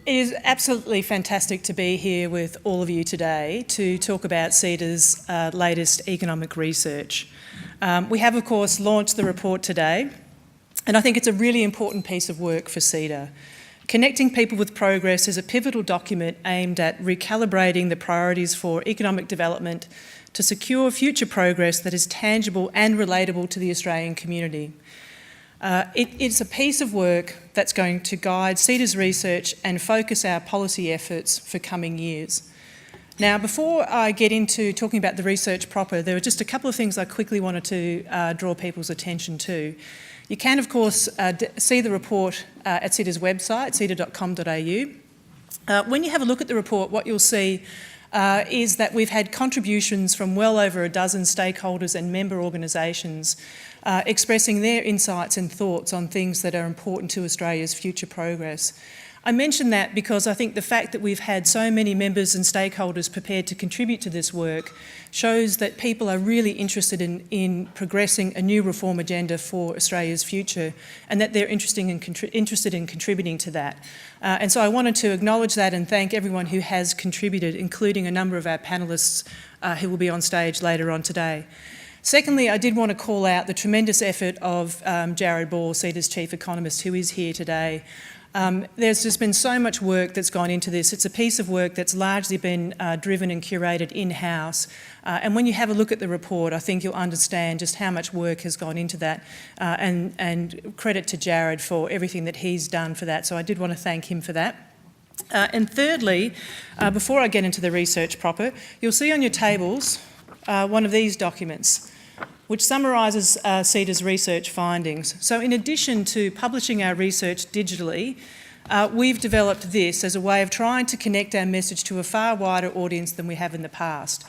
It is absolutely fantastic to be here with all of you today to talk about CEDA's latest economic research. We have, of course, launched the report today, and I think it's a really important piece of work for CEDA. Connecting People with Progress is a pivotal document aimed at recalibrating the priorities for economic development to secure future progress that is tangible and relatable to the Australian community. It's a piece of work that's going to guide CEDA's research and focus our policy efforts for coming years. Now, before I get into talking about the research proper, there are just a couple of things I quickly wanted to draw people's attention to. You can, of course, see the report at CEDA's website, ceda.com.au. When you have a look at the report, what you'll see is that we've had contributions from well over a dozen stakeholders and member organisations expressing their insights and thoughts on things that are important to Australia's future progress. I mention that because I think the fact that we've had so many members and stakeholders prepared to contribute to this work shows that people are really interested in progressing a new reform agenda for Australia's future, and that they're interested in contributing to that. And so I wanted to acknowledge that and thank everyone who has contributed, including a number of our panellists who will be on stage later on today. Secondly, I did want to call out the tremendous effort of Jared Ball, CEDA's chief economist, who is here today. There's just been so much work that's gone into this. It's a piece of work that's largely been driven and curated in-house. And when you have a look at the report, I think you'll understand just how much work has gone into that. And credit to Jared for everything that he's done for that. So I did want to thank him for that. And thirdly, before I get into the research proper, you'll see on your tables one of these documents, which summarises CEDA's research findings. So in addition to publishing our research digitally, we've developed this as a way of trying to connect our message to a far wider audience than we have in the past.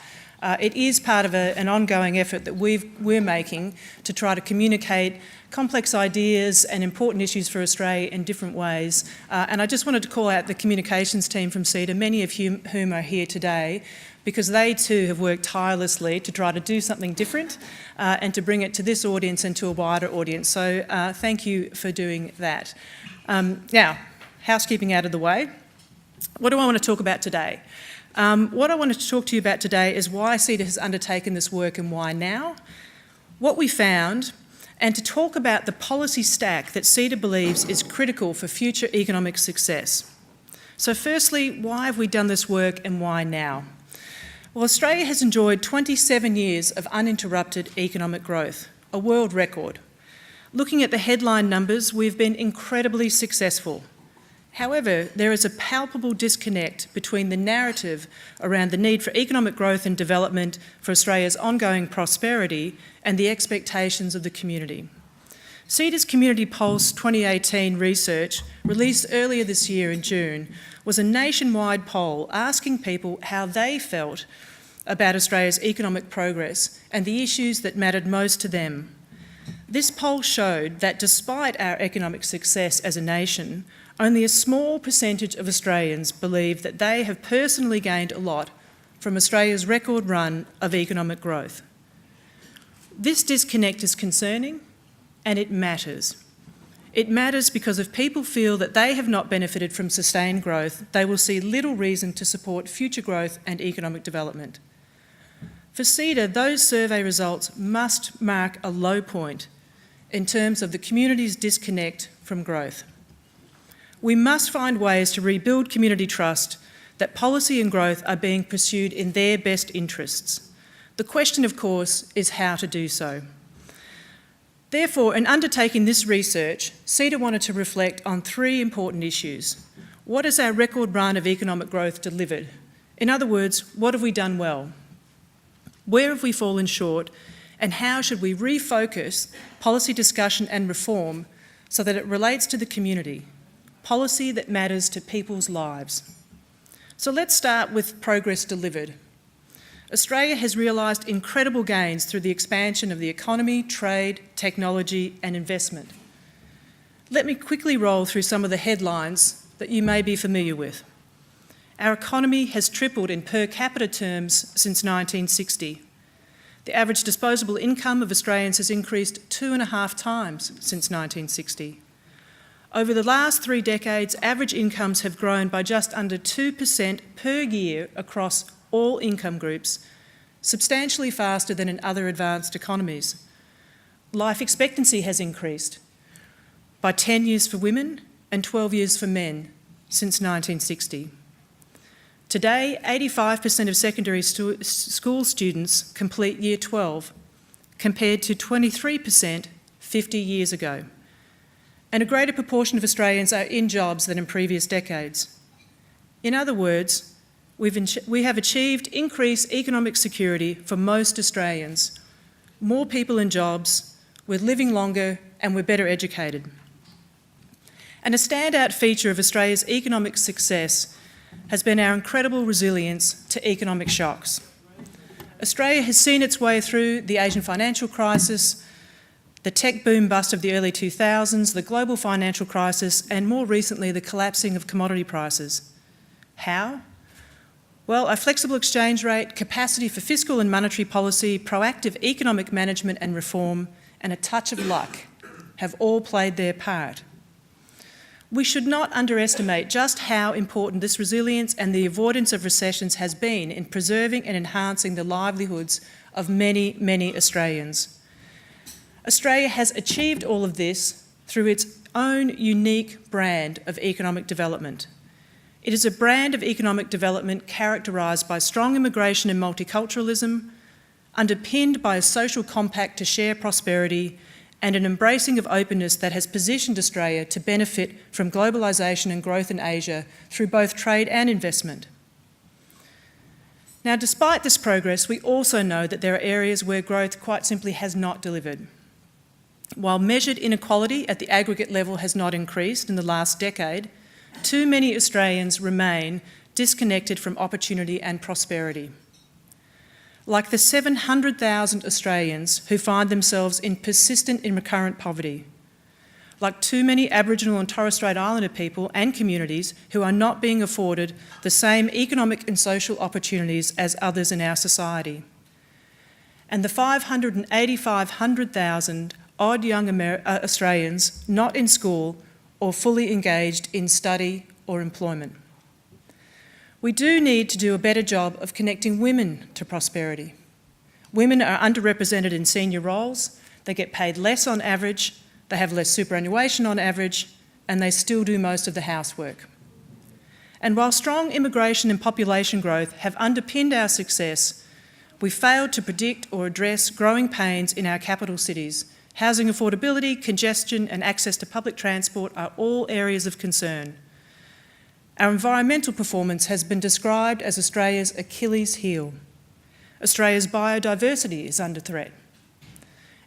It is part of an ongoing effort that we're making to try to communicate complex ideas and important issues for Australia in different ways. And I just wanted to call out the communications team from CEDA, many of whom are here today, because they too have worked tirelessly to try to do something different and to bring it to this audience and to a wider audience. So thank you for doing that. Now, housekeeping out of the way, what do I want to talk about today? What I wanted to talk to you about today is why CEDA has undertaken this work and why now, what we found, and to talk about the policy stack that CEDA believes is critical for future economic success. So firstly, why have we done this work and why now? Well, Australia has enjoyed 27 years of uninterrupted economic growth, a world record. Looking at the headline numbers, we've been incredibly successful. However, there is a palpable disconnect between the narrative around the need for economic growth and development for Australia's ongoing prosperity and the expectations of the community. CEDA's Community Pulse 2018 research, released earlier this year in June, was a nationwide poll asking people how they felt about Australia's economic progress and the issues that mattered most to them. This poll showed that despite our economic success as a nation, only a small percentage of Australians believe that they have personally gained a lot from Australia's record run of economic growth. This disconnect is concerning, and it matters. It matters because if people feel that they have not benefited from sustained growth, they will see little reason to support future growth and economic development. For CEDA, those survey results must mark a low point in terms of the community's disconnect from growth. We must find ways to rebuild community trust that policy and growth are being pursued in their best interests. The question, of course, is how to do so. Therefore, in undertaking this research, CEDA wanted to reflect on three important issues. What has our record run of economic growth delivered? In other words, what have we done well? Where have we fallen short? And how should we refocus policy discussion and reform so that it relates to the community? Policy that matters to people's lives. So let's start with progress delivered. Australia has realised incredible gains through the expansion of the economy, trade, technology and investment. Let me quickly roll through some of the headlines that you may be familiar with. Our economy has tripled in per capita terms since 1960. The average disposable income of Australians has increased 2.5 times since 1960. Over the last 3 decades, average incomes have grown by just under 2% per year across all income groups, substantially faster than in other advanced economies. Life expectancy has increased by 10 years for women and 12 years for men since 1960. Today, 85% of secondary school students complete Year 12, compared to 23% 50 years ago. And a greater proportion of Australians are in jobs than in previous decades. In other words, we have achieved increased economic security for most Australians, more people in jobs, we're living longer and we're better educated. And a standout feature of Australia's economic success has been our incredible resilience to economic shocks. Australia has seen its way through the Asian financial crisis, the tech boom bust of the early 2000s, the global financial crisis, and more recently, the collapsing of commodity prices. How? Well, a flexible exchange rate, capacity for fiscal and monetary policy, proactive economic management and reform, and a touch of luck have all played their part. We should not underestimate just how important this resilience and the avoidance of recessions has been in preserving and enhancing the livelihoods of many, many Australians. Australia has achieved all of this through its own unique brand of economic development. It is a brand of economic development characterised by strong immigration and multiculturalism, underpinned by a social compact to share prosperity, and an embracing of openness that has positioned Australia to benefit from globalisation and growth in Asia through both trade and investment. Now, despite this progress, we also know that there are areas where growth quite simply has not delivered. While measured inequality at the aggregate level has not increased in the last decade, too many Australians remain disconnected from opportunity and prosperity. Like the 700,000 Australians who find themselves in persistent and recurrent poverty. Like too many Aboriginal and Torres Strait Islander people and communities who are not being afforded the same economic and social opportunities as others in our society. And the 585,000 odd young Australians not in school or fully engaged in study or employment. We do need to do a better job of connecting women to prosperity. Women are underrepresented in senior roles, they get paid less on average, they have less superannuation on average, and they still do most of the housework. And while strong immigration and population growth have underpinned our success, we failed to predict or address growing pains in our capital cities. Housing affordability, congestion, and access to public transport are all areas of concern. Our environmental performance has been described as Australia's Achilles heel. Australia's biodiversity is under threat.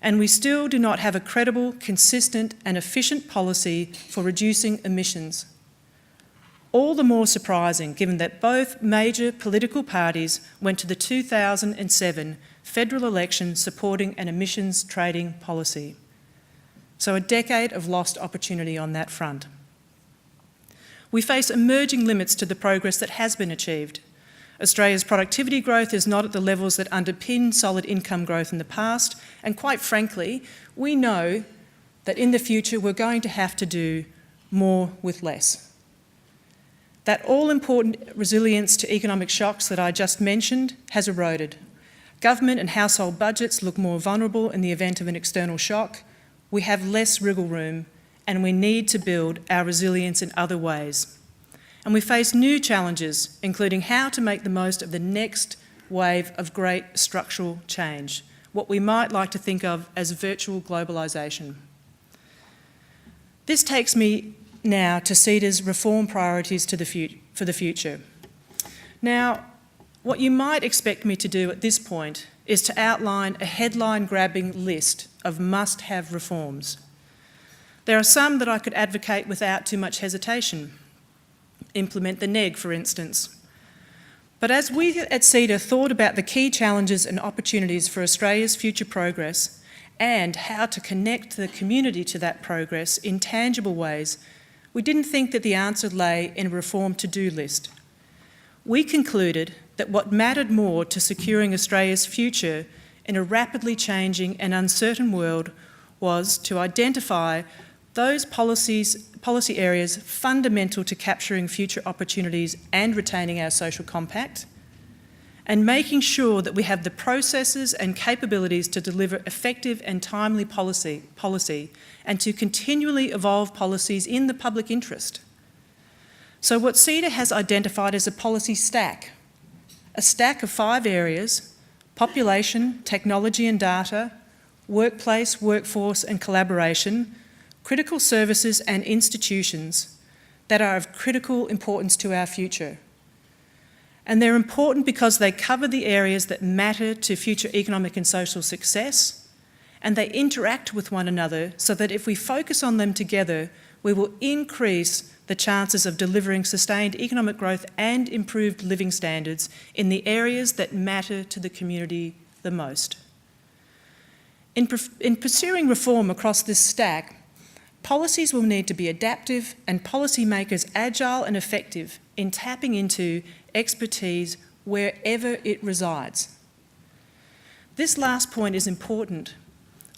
And we still do not have a credible, consistent and efficient policy for reducing emissions. All the more surprising given that both major political parties went to the 2007 federal election supporting an emissions trading policy. So a decade of lost opportunity on that front. We face emerging limits to the progress that has been achieved. Australia's productivity growth is not at the levels that underpin solid income growth in the past, and quite frankly, we know that in the future we're going to have to do more with less. That all-important resilience to economic shocks that I just mentioned has eroded. Government and household budgets look more vulnerable in the event of an external shock. We have less wriggle room, and we need to build our resilience in other ways. And we face new challenges, including how to make the most of the next wave of great structural change, what we might like to think of as virtual globalisation. This takes me now to CEDA's reform priorities for the future. Now, what you might expect me to do at this point is to outline a headline-grabbing list of must-have reforms. There are some that I could advocate without too much hesitation. Implement the NEG, for instance. But as we at CEDA thought about the key challenges and opportunities for Australia's future progress and how to connect the community to that progress in tangible ways, we didn't think that the answer lay in a reform to-do list. We concluded that what mattered more to securing Australia's future in a rapidly changing and uncertain world was to identify those policy areas fundamental to capturing future opportunities and retaining our social compact, and making sure that we have the processes and capabilities to deliver effective and timely policy and to continually evolve policies in the public interest. So what CEDA has identified is a policy stack, a stack of 5 areas: population, technology and data, workplace, workforce and collaboration, critical services and institutions that are of critical importance to our future. And they're important because they cover the areas that matter to future economic and social success, and they interact with one another so that if we focus on them together, we will increase the chances of delivering sustained economic growth and improved living standards in the areas that matter to the community the most. In pursuing reform across this stack, policies will need to be adaptive and policymakers agile and effective in tapping into expertise wherever it resides. This last point is important.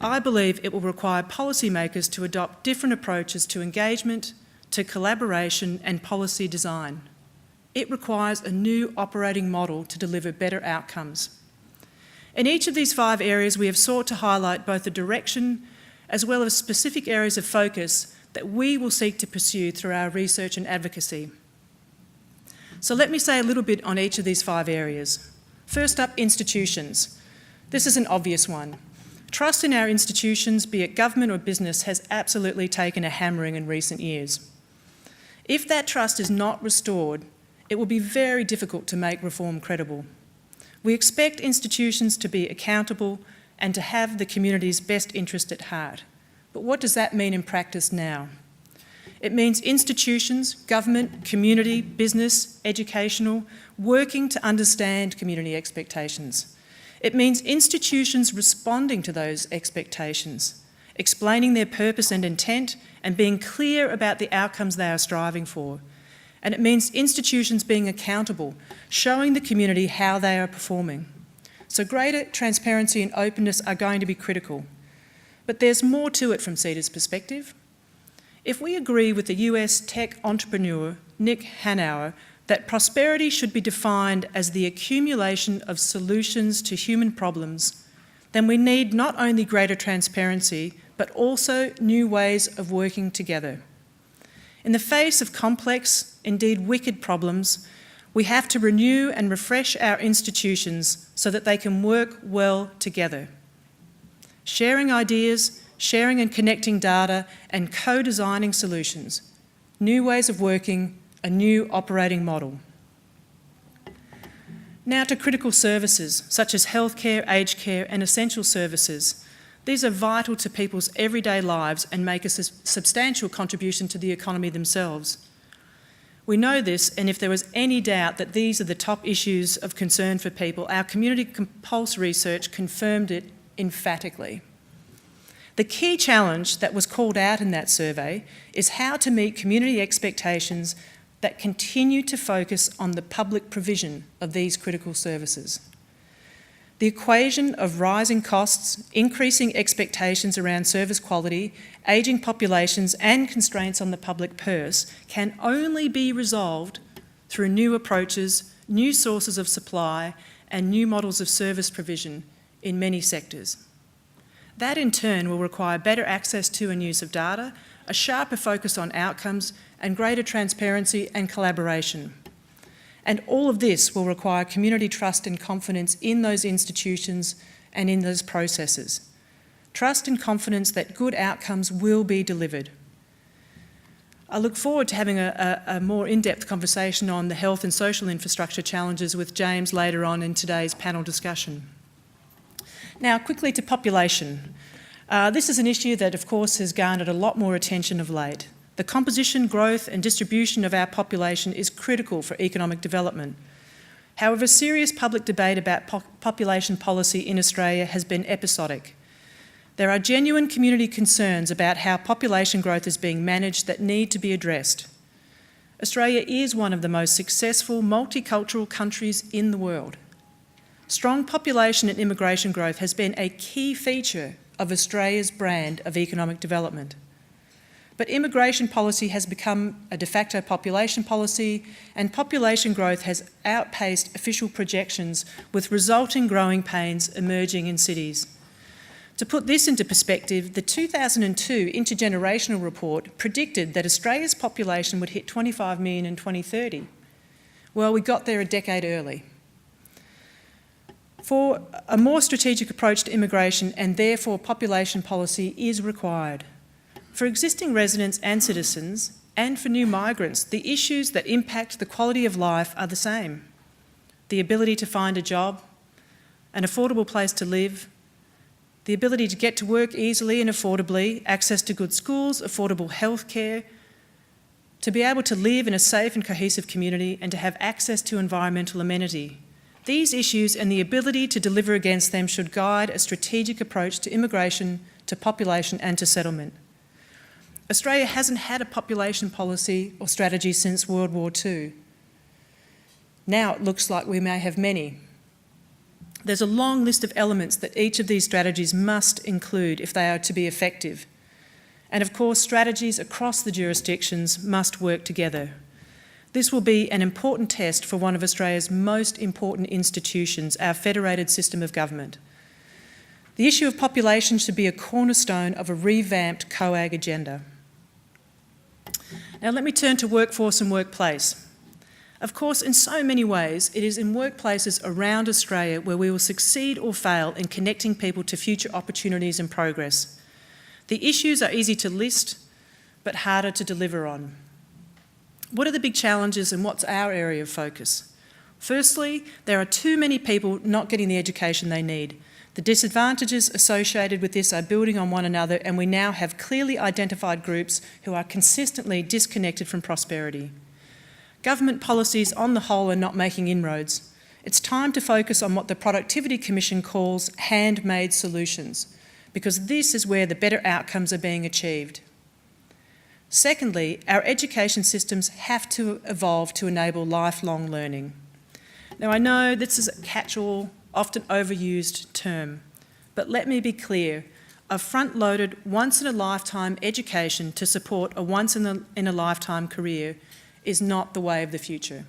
I believe it will require policymakers to adopt different approaches to engagement, to collaboration and policy design. It requires a new operating model to deliver better outcomes. In each of these 5 areas, we have sought to highlight both the direction as well as specific areas of focus that we will seek to pursue through our research and advocacy. So let me say a little bit on each of these 5 areas. First up, institutions. This is an obvious one. Trust in our institutions, be it government or business, has absolutely taken a hammering in recent years. If that trust is not restored, it will be very difficult to make reform credible. We expect institutions to be accountable and to have the community's best interest at heart. But what does that mean in practice now? It means institutions, government, community, business, educational, working to understand community expectations. It means institutions responding to those expectations, explaining their purpose and intent, and being clear about the outcomes they are striving for. And it means institutions being accountable, showing the community how they are performing. So greater transparency and openness are going to be critical. But there's more to it from CEDA's perspective. If we agree with the US tech entrepreneur Nick Hanauer that prosperity should be defined as the accumulation of solutions to human problems, then we need not only greater transparency, but also new ways of working together. In the face of complex, indeed wicked problems, we have to renew and refresh our institutions so that they can work well together. Sharing ideas, sharing and connecting data, and co-designing solutions, new ways of working, a new operating model. Now to critical services, such as healthcare, aged care, and essential services. These are vital to people's everyday lives and make a substantial contribution to the economy themselves. We know this, and if there was any doubt that these are the top issues of concern for people, our Community Pulse research confirmed it emphatically. The key challenge that was called out in that survey is how to meet community expectations that continue to focus on the public provision of these critical services. The equation of rising costs, increasing expectations around service quality, ageing populations and constraints on the public purse can only be resolved through new approaches, new sources of supply and new models of service provision in many sectors. That in turn will require better access to and use of data, a sharper focus on outcomes and greater transparency and collaboration. And all of this will require community trust and confidence in those institutions and in those processes. Trust and confidence that good outcomes will be delivered. I look forward to having a more in-depth conversation on the health and social infrastructure challenges with James later on in today's panel discussion. Now, quickly to population. This is an issue that, of course, has garnered a lot more attention of late. The composition, growth and distribution of our population is critical for economic development. However, serious public debate about population policy in Australia has been episodic. There are genuine community concerns about how population growth is being managed that need to be addressed. Australia is one of the most successful multicultural countries in the world. Strong population and immigration growth has been a key feature of Australia's brand of economic development. But immigration policy has become a de facto population policy, and population growth has outpaced official projections, with resulting growing pains emerging in cities. To put this into perspective, the 2002 Intergenerational Report predicted that Australia's population would hit 25 million in 2030. Well, we got there a decade early. For a more strategic approach to immigration and therefore population policy is required. For existing residents and citizens, and for new migrants, the issues that impact the quality of life are the same. The ability to find a job, an affordable place to live, the ability to get to work easily and affordably, access to good schools, affordable healthcare, to be able to live in a safe and cohesive community, and to have access to environmental amenity. These issues and the ability to deliver against them should guide a strategic approach to immigration, to population and to settlement. Australia hasn't had a population policy or strategy since World War II. Now it looks like we may have many. There's a long list of elements that each of these strategies must include if they are to be effective. And of course, strategies across the jurisdictions must work together. This will be an important test for one of Australia's most important institutions, our federated system of government. The issue of population should be a cornerstone of a revamped COAG agenda. Now let me turn to workforce and workplace. Of course, in so many ways, it is in workplaces around Australia where we will succeed or fail in connecting people to future opportunities and progress. The issues are easy to list, but harder to deliver on. What are the big challenges and what's our area of focus? Firstly, there are too many people not getting the education they need. The disadvantages associated with this are building on one another, and we now have clearly identified groups who are consistently disconnected from prosperity. Government policies on the whole are not making inroads. It's time to focus on what the Productivity Commission calls handmade solutions, because this is where the better outcomes are being achieved. Secondly, our education systems have to evolve to enable lifelong learning. Now, I know this is a catch-all, often overused term, but let me be clear. A front-loaded, once-in-a-lifetime education to support a once-in-a-lifetime career is not the way of the future.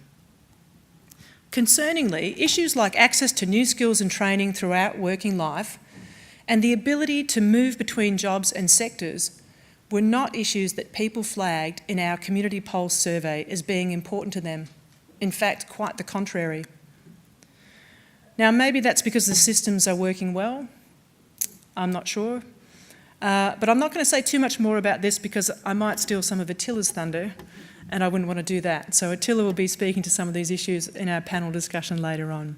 Concerningly, issues like access to new skills and training throughout working life and the ability to move between jobs and sectors were not issues that people flagged in our Community Pulse survey as being important to them. In fact, quite the contrary. Now, maybe that's because the systems are working well. I'm not sure. But I'm not going to say too much more about this because I might steal some of Attila's thunder, and I wouldn't want to do that. So Attila will be speaking to some of these issues in our panel discussion later on.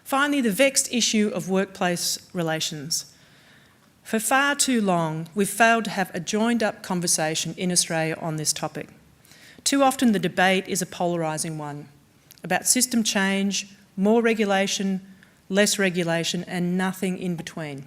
Finally, the vexed issue of workplace relations. For far too long, we've failed to have a joined-up conversation in Australia on this topic. Too often the debate is a polarising one, about system change, more regulation, less regulation, and nothing in between.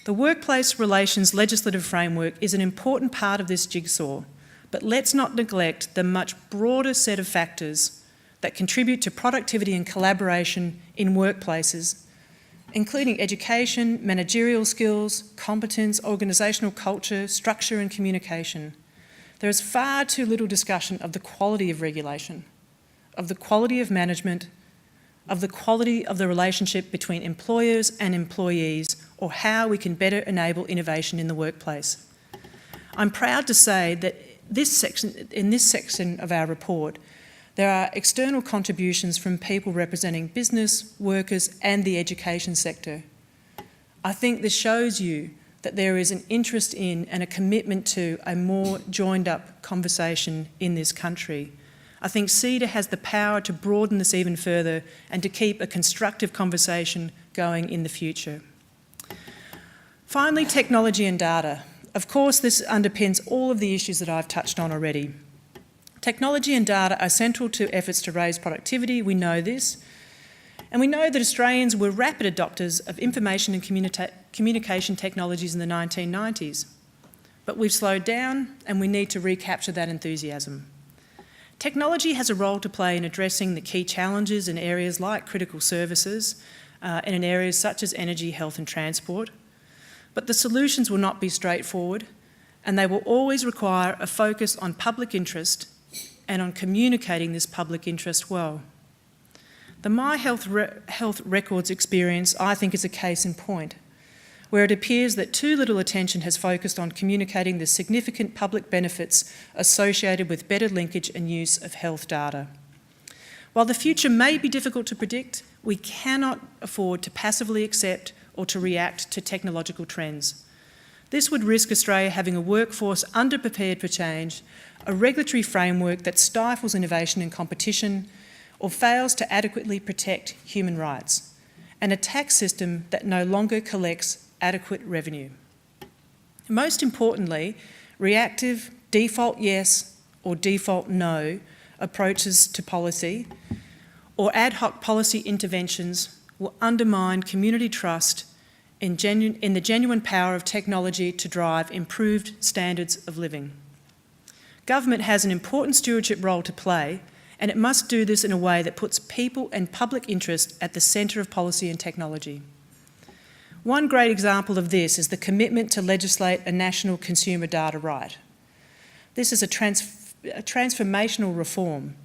The workplace relations legislative framework is an important part of this jigsaw, but let's not neglect the much broader set of factors that contribute to productivity and collaboration in workplaces, including education, managerial skills, competence, organisational culture, structure and communication. There is far too little discussion of the quality of regulation, of the quality of management, of the quality of the relationship between employers and employees, or how we can better enable innovation in the workplace. I'm proud to say that in this section of our report, there are external contributions from people representing business, workers and the education sector. I think this shows you that there is an interest in and a commitment to a more joined-up conversation in this country. I think CEDA has the power to broaden this even further and to keep a constructive conversation going in the future. Finally, technology and data. Of course, this underpins all of the issues that I've touched on already. Technology and data are central to efforts to raise productivity, we know this. And we know that Australians were rapid adopters of information and communication technologies in the 1990s. But we've slowed down and we need to recapture that enthusiasm. Technology has a role to play in addressing the key challenges in areas like critical services and in areas such as energy, health and transport. But the solutions will not be straightforward, and they will always require a focus on public interest and on communicating this public interest well. The My Health Records experience, I think, is a case in point, where it appears that too little attention has focused on communicating the significant public benefits associated with better linkage and use of health data. While the future may be difficult to predict, we cannot afford to passively accept or to react to technological trends. This would risk Australia having a workforce underprepared for change, a regulatory framework that stifles innovation and competition, or fails to adequately protect human rights, and a tax system that no longer collects adequate revenue. Most importantly, reactive default yes or default no approaches to policy or ad hoc policy interventions will undermine community trust in the genuine power of technology to drive improved standards of living. Government has an important stewardship role to play, and it must do this in a way that puts people and public interest at the centre of policy and technology. One great example of this is the commitment to legislate a national consumer data right. This is a transformational reform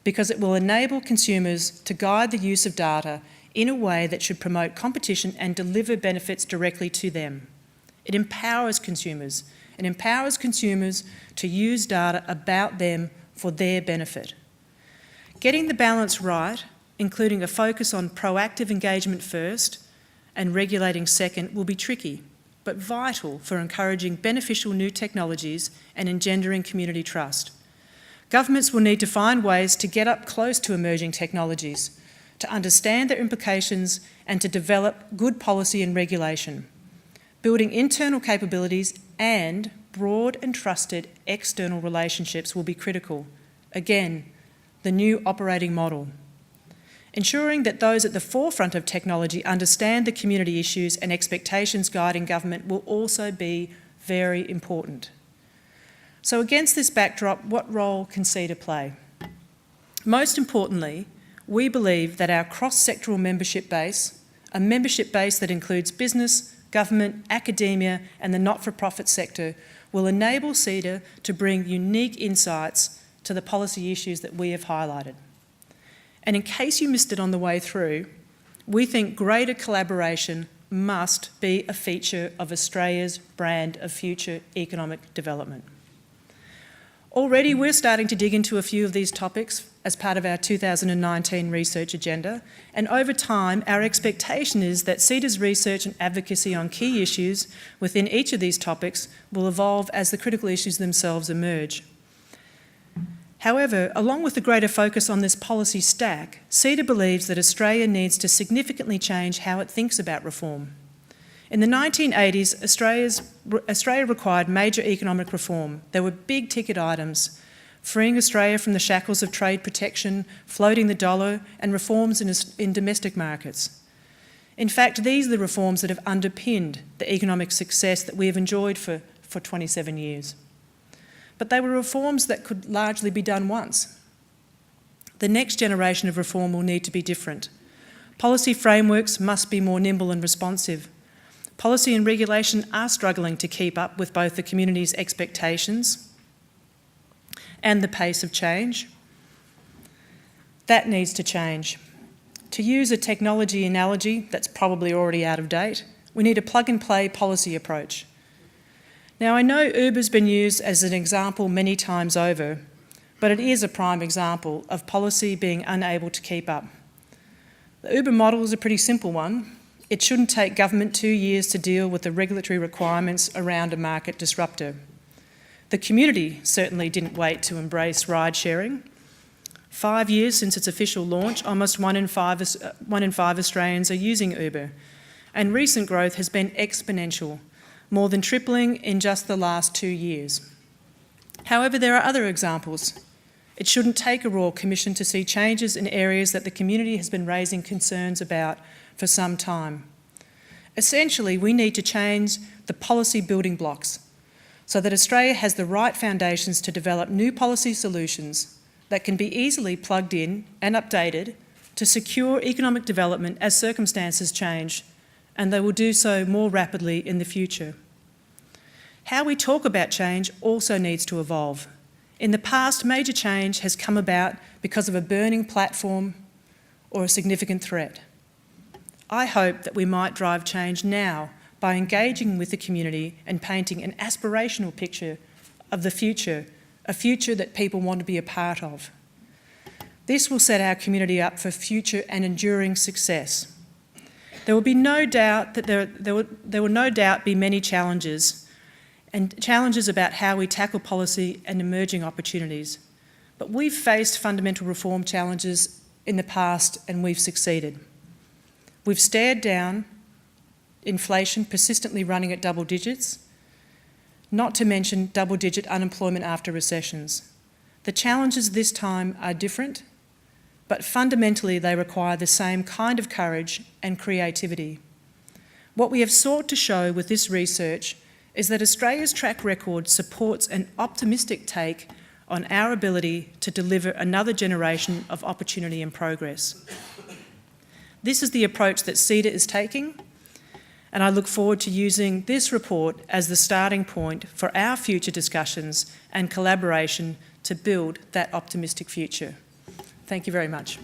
because it will enable consumers to guide the use of data in a way that should promote competition and deliver benefits directly to them. It empowers consumers to use data about them for their benefit. Getting the balance right, including a focus on proactive engagement first and regulating second, will be tricky, but vital for encouraging beneficial new technologies and engendering community trust. Governments will need to find ways to get up close to emerging technologies, to understand their implications and to develop good policy and regulation. Building internal capabilities and broad and trusted external relationships will be critical. Again, the new operating model. Ensuring that those at the forefront of technology understand the community issues and expectations guiding government will also be very important. So against this backdrop, what role can CEDA play? Most importantly, we believe that our cross-sectoral membership base, a membership base that includes business, government, academia and the not-for-profit sector, will enable CEDA to bring unique insights to the policy issues that we have highlighted. And in case you missed it on the way through, we think greater collaboration must be a feature of Australia's brand of future economic development. Already we're starting to dig into a few of these topics as part of our 2019 research agenda, and over time our expectation is that CEDA's research and advocacy on key issues within each of these topics will evolve as the critical issues themselves emerge. However, along with the greater focus on this policy stack, CEDA believes that Australia needs to significantly change how it thinks about reform. In the 1980s, Australia required major economic reform. There were big ticket items, freeing Australia from the shackles of trade protection, floating the dollar, and reforms in domestic markets. In fact, these are the reforms that have underpinned the economic success that we have enjoyed for 27 years. But they were reforms that could largely be done once. The next generation of reform will need to be different. Policy frameworks must be more nimble and responsive. Policy and regulation are struggling to keep up with both the community's expectations and the pace of change. That needs to change. To use a technology analogy that's probably already out of date, we need a plug-and-play policy approach. Now, I know Uber's been used as an example many times over, but it is a prime example of policy being unable to keep up. The Uber model is a pretty simple one. It shouldn't take government 2 years to deal with the regulatory requirements around a market disruptor. The community certainly didn't wait to embrace ride sharing. 5 years since its official launch, almost one in five Australians are using Uber, and recent growth has been exponential, more than tripling in just the last 2 years. However, there are other examples. It shouldn't take a Royal Commission to see changes in areas that the community has been raising concerns about for some time. Essentially, we need to change the policy building blocks so that Australia has the right foundations to develop new policy solutions that can be easily plugged in and updated to secure economic development as circumstances change, and they will do so more rapidly in the future. How we talk about change also needs to evolve. In the past, major change has come about because of a burning platform or a significant threat. I hope that we might drive change now by engaging with the community and painting an aspirational picture of the future, a future that people want to be a part of. This will set our community up for future and enduring success. There will be no doubt that there will no doubt be many challenges, and challenges about how we tackle policy and emerging opportunities. But we've faced fundamental reform challenges in the past and we've succeeded. We've stared down inflation persistently running at double digits, not to mention double-digit unemployment after recessions. The challenges this time are different, but fundamentally they require the same kind of courage and creativity. What we have sought to show with this research is that Australia's track record supports an optimistic take on our ability to deliver another generation of opportunity and progress. This is the approach that CEDA is taking, and I look forward to using this report as the starting point for our future discussions and collaboration to build that optimistic future. Thank you very much.